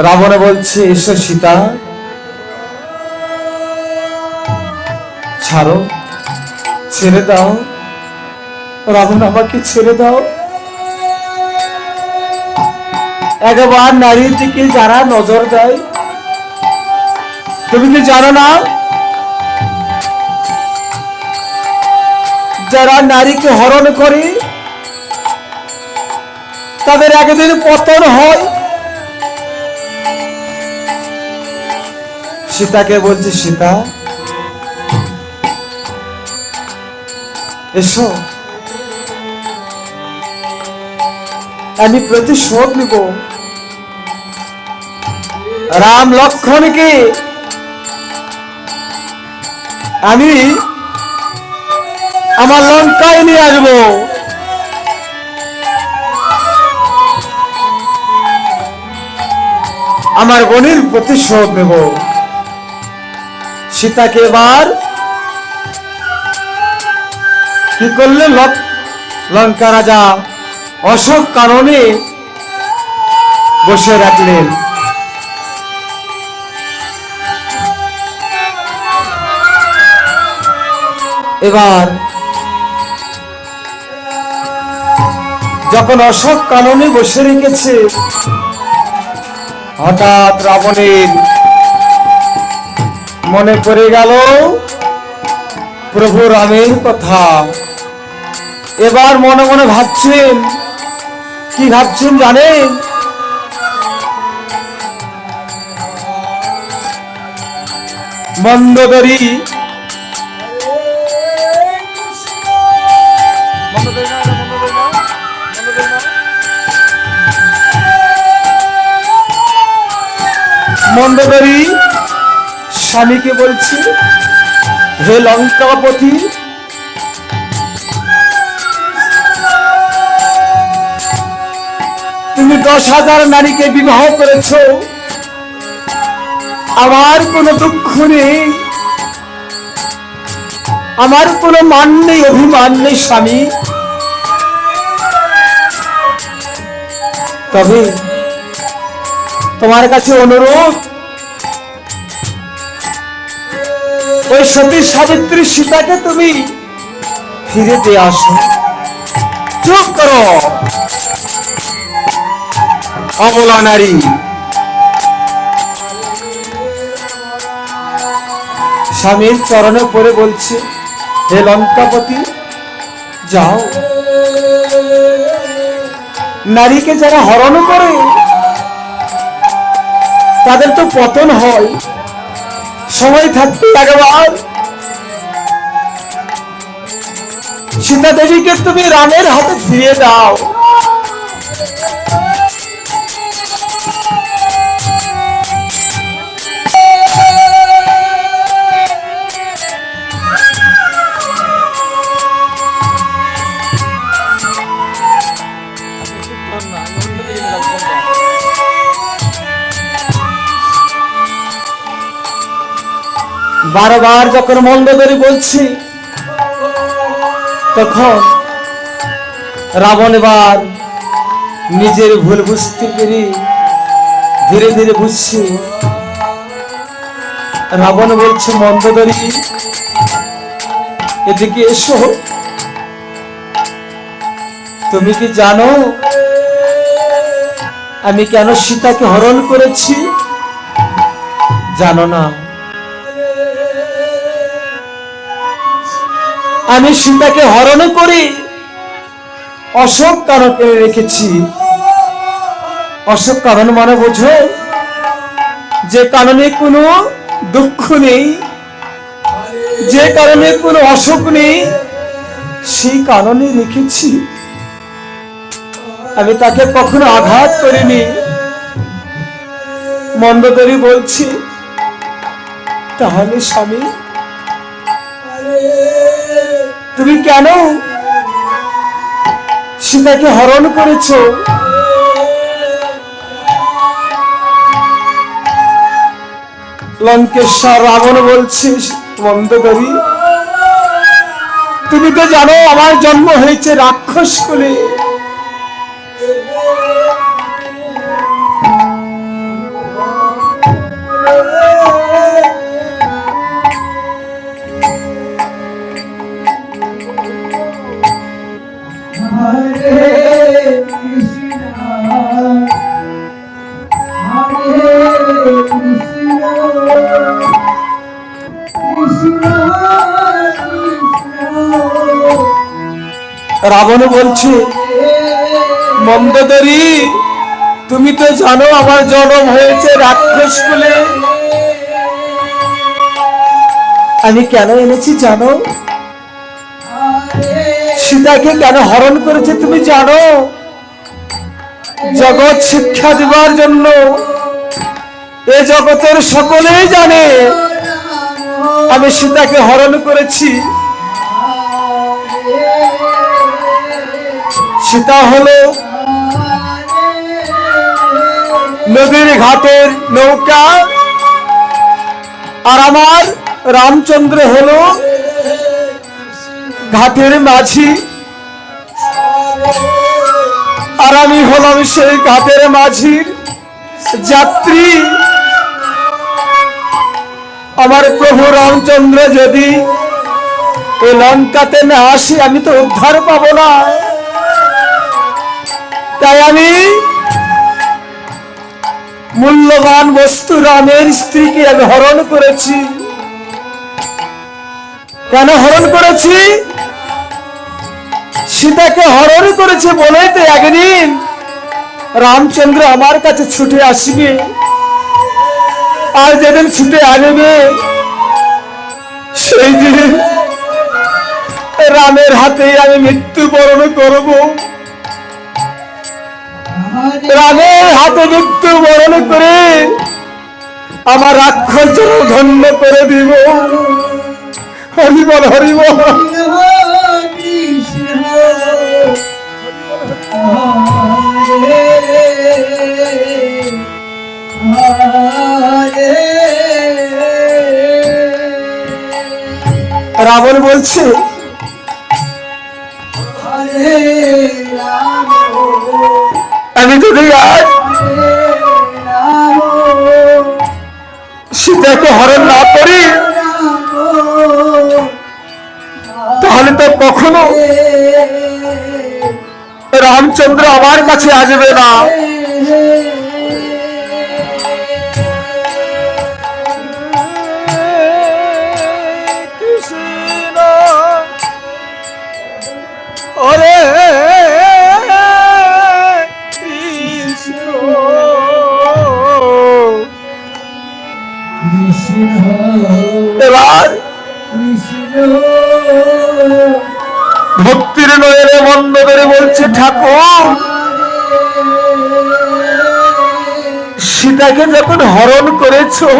রাবণ বলছে, এসো সীতা, ছাড়ো, ছেড়ে দাও। রাবণ, আমাকে ছেড়ে দাও। একবার নারীর দিকে যারা নজর দেয়, তুমি কি জানো না, যারা নারীকে হরণ করে তাদের একদিন পতন হয়। সীতাকে বলছে, সীতা এসো, আমি প্রতিশোধ নিব। রাম লক্ষ্মণকে আমি আমার লঙ্কায় নিয়ে আসবো। আমার বোনের প্রতিশোধ নেব। সীতাকে এবার কি করলেন, লঙ্কা রাজা অশোক কাননে বসে রাখলেন। এবার যখন অশোক কাননে বসে রেখেছে, হঠাৎ রাবণের মনে পড়ে গেল প্রভু রামের কথা। এবার মনে মনে ভাবছেন, কি ভাবছেন জানেন? মন্দোদরী মন্দোদরী স্বামীকে বলছে, হে লঙ্কাপতি, তুমি 10,000 নারীকে বিবাহ করেছ, আমার কোনো দুঃখ নেই, আমার কোনো মান নেই, অভিমান নেই স্বামী। তবে তোমার কাছে অনুরোধ, ওই সতী সাবিত্রী সীতাকে তুমি ফিরে দিয়ে আসো। চুপ করো অবলা নারী। স্বামীর চরণে পড়ে বলছে, হে লঙ্কাপতি, যাও। নারীকে যারা হরণ করে তাদের তো পতন হয়। সময় থাকতে একবার সীতা দেবীকে তুমি রামের হাতে ফিরিয়ে দাও। বারবার যখন মন্দোদরী বলছি, তখন রাবণ এবার নিজের ভুল বুঝতে পেরে ধীরে ধীরে বুঝছে। রাবণ বলছে, মন্দোদরী এদিকে এসো। তুমি কি জানো আমি কেন সীতাকে হরণ করেছি? জানো না? আমি সীতাকে হরণ করে অশোক কাননে রেখেছি। অশোক কানন মানে বোঝো, যে কারণে কোনো দুঃখ নেই, যে কারণে কোনো অসুখ নেই, সেই কারণে রেখেছি। আমি তাকে কখনো আঘাত করিনি। মন্দোদরী বলছি, তাহলে স্বামী তুমি কেন সীতাকে হরণ করেছো? লঙ্কেশ্বর রাবণ বলছে, মন্দোদরী তুমি তো জানো আমার জন্ম হয়েছে রাক্ষস কুলে। রাবণ বলছে, মন্দোদরী, তুমি তো জানো আমার জন্ম হয়েছে রাক্ষস কুলে। আমি কেন এনেছি জানো? সীতাকে কেন হরণ করেছে তুমি জানো? জগৎ শিক্ষা দেবার জন্য। এ জগতের সকলেই জানে আমি সীতাকে হরণ করেছি। সীতা হলো নদীর ঘাটের নৌকা, আর আমার রামচন্দ্র হলো ঘাটের মাঝি, আর আমি হলাম সেই ঘাটের মাঝির যাত্রী। আমার প্রভু রামচন্দ্র যদি এই লঙ্কাতে না আসে আমি তো উদ্ধার পাবো না। তাই আমি মূল্যবান বস্তু রামের স্ত্রীকে আমি হরণ করেছি। কেন হরণ করেছি? সীতাকে হরণ করেছে বলেই তো একদিন রামচন্দ্র আমার কাছে ছুটে আসবে, আর যেদিন ছুটে আসবে সেই দিন রামের হাতে আমি মৃত্যুবরণ করব। রামের হাতে মৃত্যুবরণ করে আমার রাক্ষস জনম ধন্য করে দিব। হরিবল হরিবল। রাবণ বলছে, আমি যদি আজ সীতাকে হরণ না করি তাহলে তো কখনো রামচন্দ্র আমার কাছে আসবে না। এবার ভক্তির নয়নে মন্দ করে বলছে, ঠাকুর সীতাকে যখন হরণ করেছো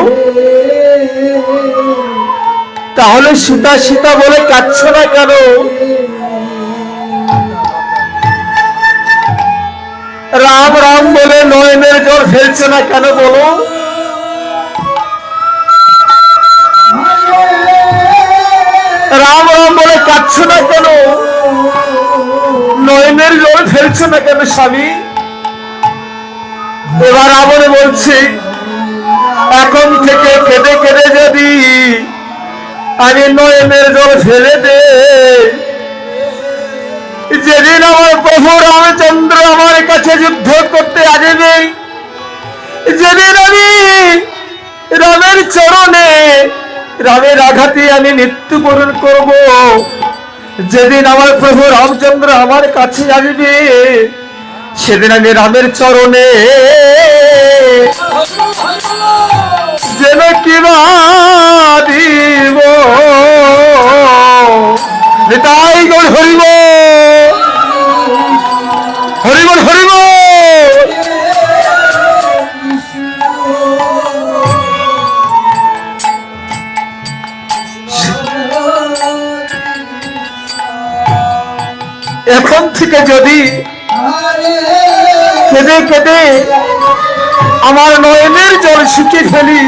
তাহলে সীতা সীতা বলে কাঁদছো না কেন? রাম রাম বলে নয়নের জল ফেলছে না কেন বলো? রাম রাম বলে কাঁদছো না কেন? নয়নের জল ফেলছো না কেন স্বামী? এবার রাবণ বলছে, এখন থেকে কেঁদে কেঁদে যদি আমি নয়নের জল ফেলে দে, যেদিন আমার প্রভু রামচন্দ্র আমার কাছে যুদ্ধ করতে আসবে, যেদিন আমি রামের চরণে রামের আঘাতে আমি মৃত্যুবরণ করব, যেদিন আমার প্রভু রামচন্দ্র আমার কাছে আসবে সেদিন আমি রামের চরণে যেন কিবা দিব। তাই গৌর হরিব হরিবল হরিব। এখন থেকে যদি কেঁদে কেঁদে আমার নয়নের জল শুকিয়ে ফেলি,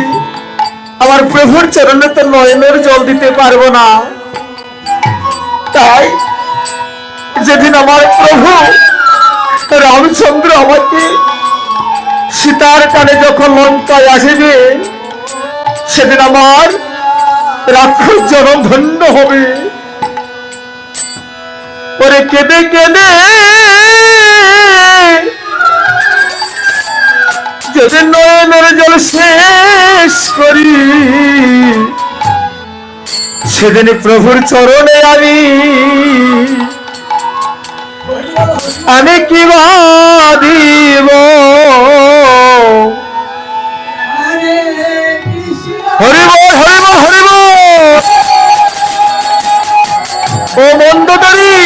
আমার প্রভুর চরণে তো নয়নের জল দিতে পারবো না। তাই যেদিন আমার প্রভু রামচন্দ্র আমাকে সীতার কানে যখন লঙ্কায় আসবে সেদিন আমার রাক্ষস জনম ধন্য হবে। ওরে কেঁদে কেঁদে যদি নয়নের জল শেষ করি সেদিন প্রভুর চরণে আমি আমি কি দিব হরি বল হরি বল হরি বল। ও মন্দোদরী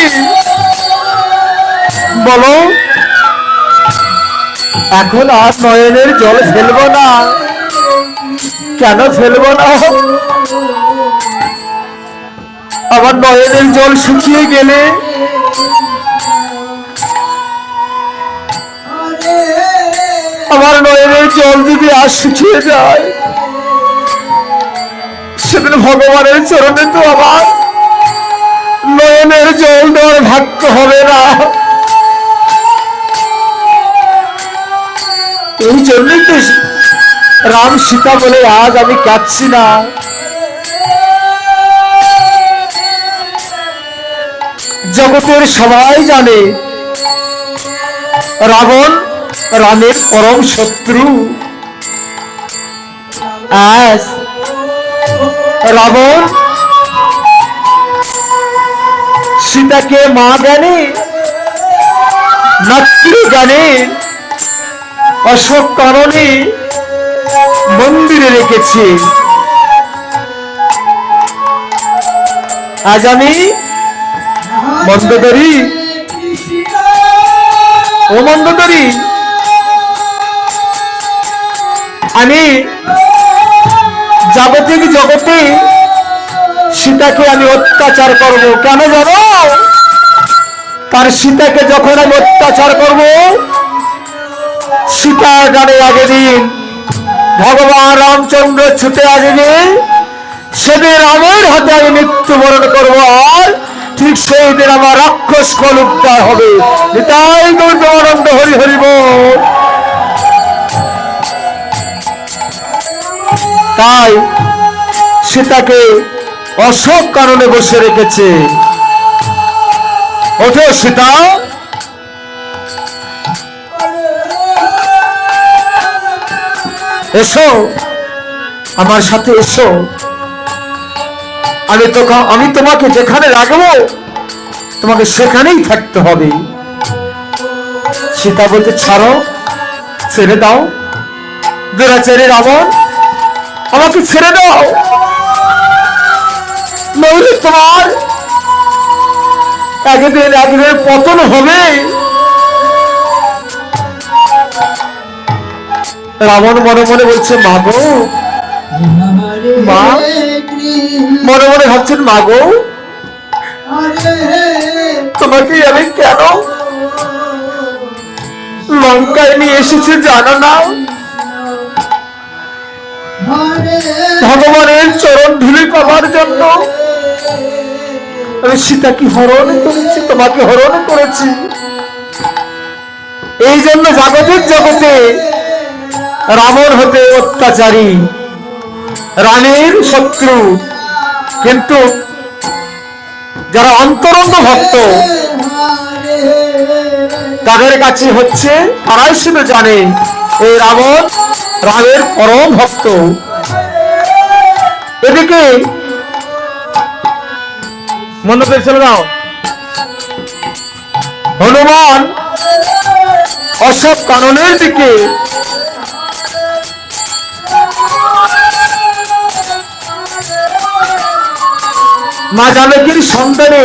বলো, এখন আর নয়নের জল ফেলবো না? কেন ফেলবো না? আমার নয়নের জল শুকিয়ে গেলে আমার নয়নের জল যদি আর শুকিয়ে যায়, সেদিন ভগবানের চরণে তো আমার নয়নের জল দেওয়ার ভাগ্য হবে না। এই জন্যই তো রাম সীতা বলে আজ আমি কাঁদছি না। জগতের সবাই জানে রাবণ রামের পরম শত্রু। আজ রাবণ সীতাকে মা জ্ঞানে মাতৃ জ্ঞানে অশোক কারণে মন্দিরে রেখেছে। আজ আমি মন্দোদরী, ও মন্দোদরী, আমি জাগতিক জগতে সীতাকে আমি অত্যাচার করব। কেন জানো? তার সীতাকে যখন আমি অত্যাচার করব, সীতার গানে আগে দিন ভগবান রামচন্দ্র ছুটে আসবে, সেদিন রামের হাতে আমি মৃত্যুবরণ করবো। আর ঠিক সেই দিন আমার রাক্ষস কল উদ্ধার হবে। তাই গৌতমানন্দ হরি হরি বল। তাই সীতাকে অশোক কারণে বসে রেখেছে। ওঠো সীতা, এসো আমার সাথে এসো। আমি তোমাকে যেখানে রাখবো তোমাকে সেখানেই থাকতে হবে। সীতা বলতে ছাড়ো, ছেড়ে দাও, দুরাচারী রাবণ আমাকে ছেড়ে দাও, নইলে তোমার একদিন পতন হবে। রাবণ মনে মনে বলছে মা গো, মা মনে মনে ভাবছেন মা গো, তোমাকে আমি কেন লঙ্কায় নিয়ে এসেছি জানো না? ভগবানের চরণ ধুলি পাবার জন্য আমি সীতাকে হরণ করেছি, তোমাকে হরণ করেছি। এই জন্য জাগতিক জগতে রাবণ হতে অত্যাচারী, রামের শত্রু, কিন্তু যারা অন্তরঙ্গ ভক্ত তাদের কাছে হচ্ছে, তারাই শুধু জানে এই রাবণ রামের পরম ভক্ত। এদিকে মন্ডপে চলে যাও, হনুমান অশোক কাননের দিকে মা জানকীর সন্তানে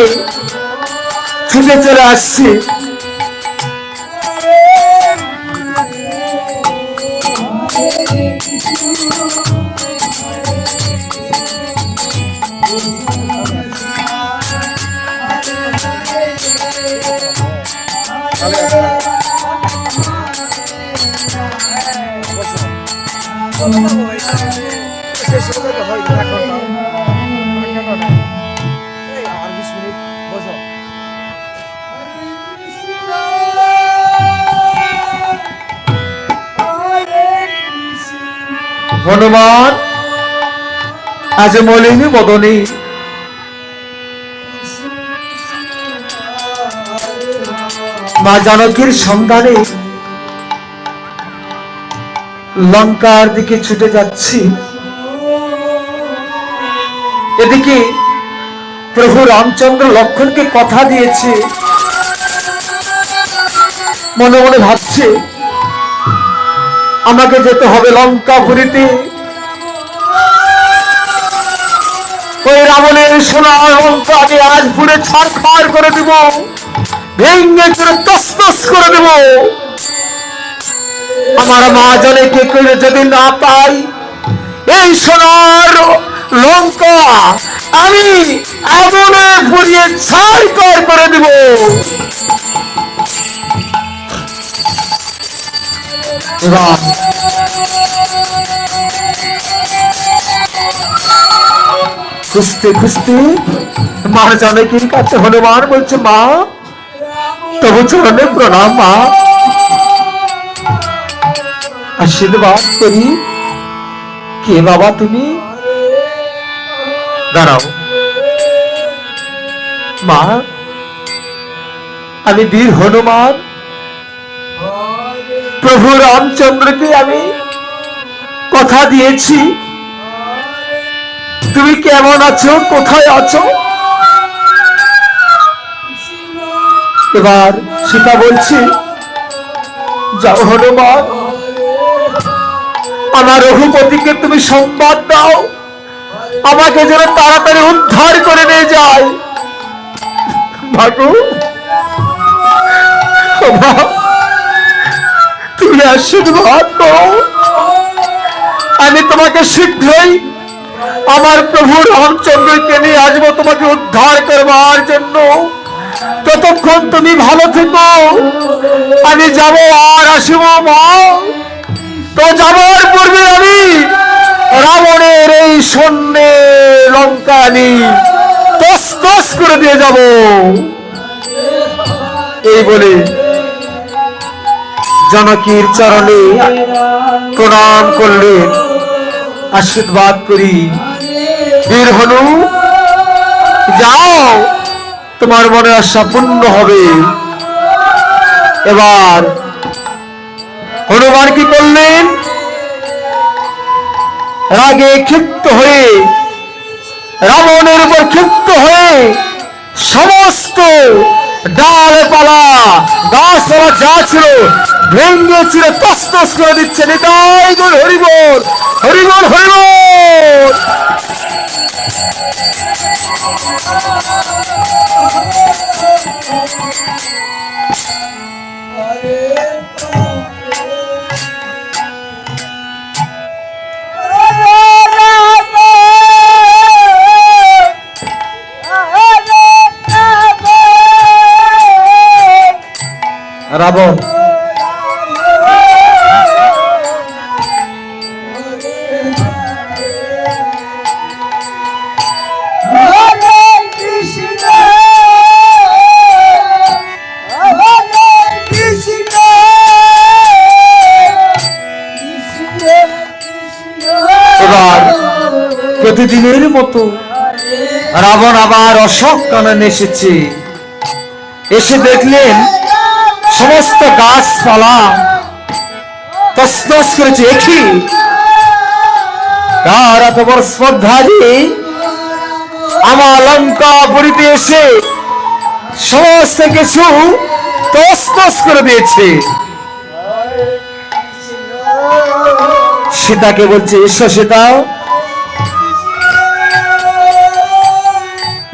ছুটে চলে আসছে। হনুমান আজ মলিনী বদনে মা জানকীর সন্ধানে লঙ্কার দিকে ছুটে যাচ্ছি। এদিকে প্রভু রামচন্দ্র লক্ষ্মণকে কথা দিয়েছে মনে মনে ভাবছে আমাকে যেতে হবে লঙ্কাপুরীতে, ওই রাবণের সোনার লঙ্কা আমি আজ পুরে ছাড়খাড় করে দেব, ভেঙে চুরে তছনছ করে দেব। আমার মা জনকে করে যদি না পাই এই সোনার লঙ্কা আমি আগুনে পুড়িয়ে ছাড়খাড় করে দেব। এবার খুঁজতে খুঁজতে মার জানকীর কাছে হনুমান বলছে, মা তবু চরণে প্রণাম মা, আশীর্বাদ করি। কে বাবা তুমি? দাঁড়াও মা, আমি বীর হনুমান, প্রভু রামচন্দ্রকে আমি কথা দিয়েছি। তুমি কেমন আছো, কোথায় আছো? এবার সীতা বলছি, যাও হনুমান, আমার রঘুপতিকে তুমি সংবাদ দাও, আমাকে যেন তাড়াতাড়ি উদ্ধার করে নিয়ে যায়। ভাগু তুমি আশীর্বাদ করো, আমি তোমাকে শীঘ্রই আমার প্রভু রামচন্দ্রকে নিয়ে আসবো তোমাকে উদ্ধার করবার জন্য। ততক্ষণ তুমি ভালো থেকো, আমি যাব আর আসবো মা। তো যাবার পূর্বে আমি রাবণের এই সৈন্যে লঙ্কা আনি তছনছ করে দিয়ে যাব। এই বলে জানকীর চরণে প্রণাম করলেন, আশীর্বাদ করি বীর হনু, যাও তোমার মনে আশা পূর্ণ হবে। এবার হনুমান কি করলেন? রাগে ক্ষিপ্ত হয়ে, রাবণের উপর ক্ষিপ্ত হয়ে সমস্ত ডালপালা গাছপালা যা ছিল ভেঙে চুরে তছনছ করে দিচ্ছে। নিতাই গৌর হরিবোল, হরিবোল, হরিবোল। রাবণ প্রতিদিনের মতো রাবণ আবার অশোক কাননে এসেছে। এসে দেখলেন সমস্ত গাছপালা তছনছ করেছে। একই তার এত বড় শ্রদ্ধা যে আমার লঙ্কাপুরীতে এসে সমস্ত কিছু তছনছ করে দিয়েছে। সীতাকে বলছে, এসো সীতা।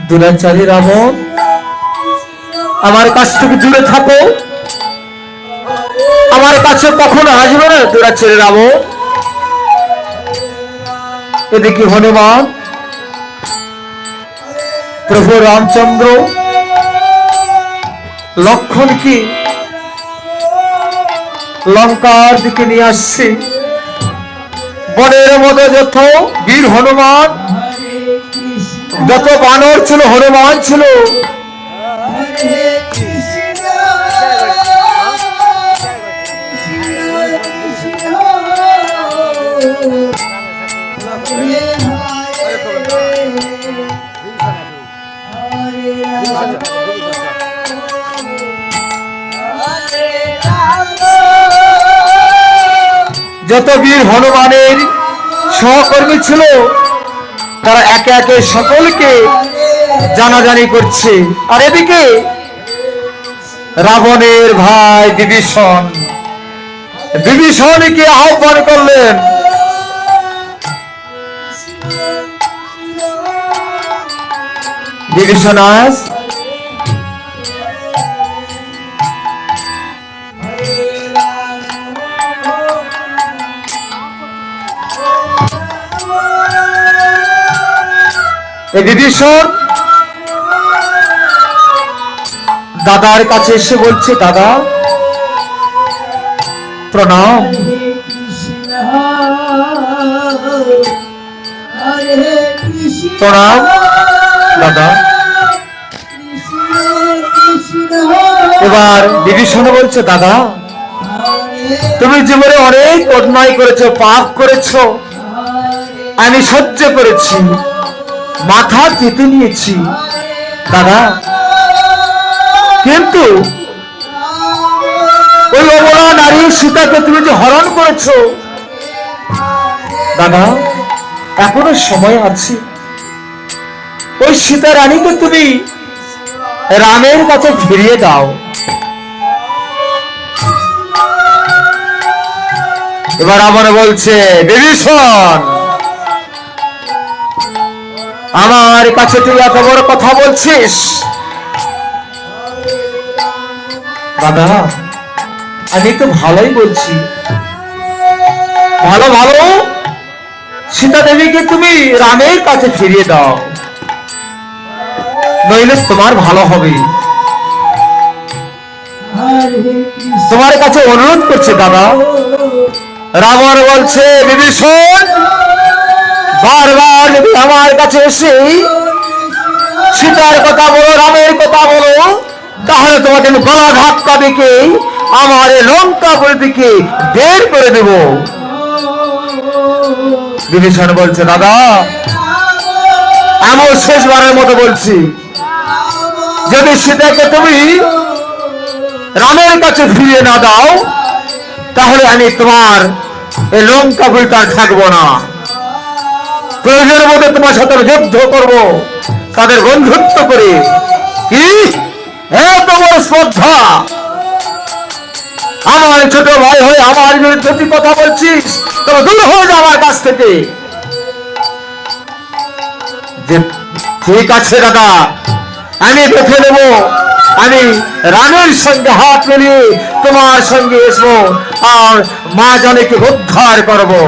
দুরাচারী রাবণ, আমার কাছ থেকে দূরে থাকো, আমার কাছে কখনো আসবে না দুরাচারী রাবণ। এদিকে হনুমান প্রভু রামচন্দ্র লক্ষণকে লঙ্কার দিকে নিয়ে আসছে। বনের মধ্যে যত বীর হনুমান, যত বানর ছিল হনুমান ছিল। যত বীর হনুমানের সহকর্মী ছিল তারা একে একে সকলকে জানাজানি করছে। আর এদিকে রাবণের ভাই বিভীষণ বিভীষণকে আহ্বান করলেন। বিভীষণ আজ বিভীষণ দাদার কাছে এসে বলছে, দাদা প্রণাম। প্রণাম দাদা। এবার বিভীষণ বলছে, দাদা তুমি জীবনে অনেক অন্যায় করেছো, পাপ করেছো, আমি সহ্য করেছি, মাথা পেতে নিয়েছি দাদা, কিন্তু ওই অবলা নারী সীতাকে তুমি যে হরণ করেছো দাদা, এখনো সময় আছে। ওই সীতা রানীকে তুমি রামের কাছে ফিরিয়ে দাও। এবার আমার বলছে, বিভীষণ আমার কাছে তুই এত বড় কথা বলছিস? দাদা আমি তো ভালোই বলছি, ভালো ভালো সীতা দেবীকে তুমি রামের কাছে ফিরিয়ে দাও, নইলে তোমার ভালো হবে। তোমার কাছে অনুরোধ করছে দাদা। রাবণ বলছে, বিভীষণ বারবার যদি আমার কাছে এসে সীতার কথা বলো, রামের কথা বলো, তাহলে তোমাকে গলা ধাক্কা দিকে আমার লঙ্কাপুর দিকে বের করে দেব। বিভীষণ বলছে, দাদা আমি শেষবারের মতো বলছি, যদি সীতাকে তুমি রামের কাছে ফিরিয়ে না দাও, তাহলে আমি তোমার এই লঙ্কাপুরীতে আর থাকবো না। প্রয়োজনের মধ্যে তোমার সাথে যুদ্ধ করব, তাদের বন্ধুত্ব করে। কি এত বড় শ্রদ্ধা! আমার ছোট ভাই হয়ে আমার বিরুদ্ধে তুই কথা বলছিস, তবে দূর হয়ে যা আমার কাছ থেকে। ঠিক আছে দাদা, আমি দেখে নেব, আমি রামের সঙ্গে হাত মিলিয়ে তোমার সঙ্গে এসবো আর মা জানেকে উদ্ধার করবো।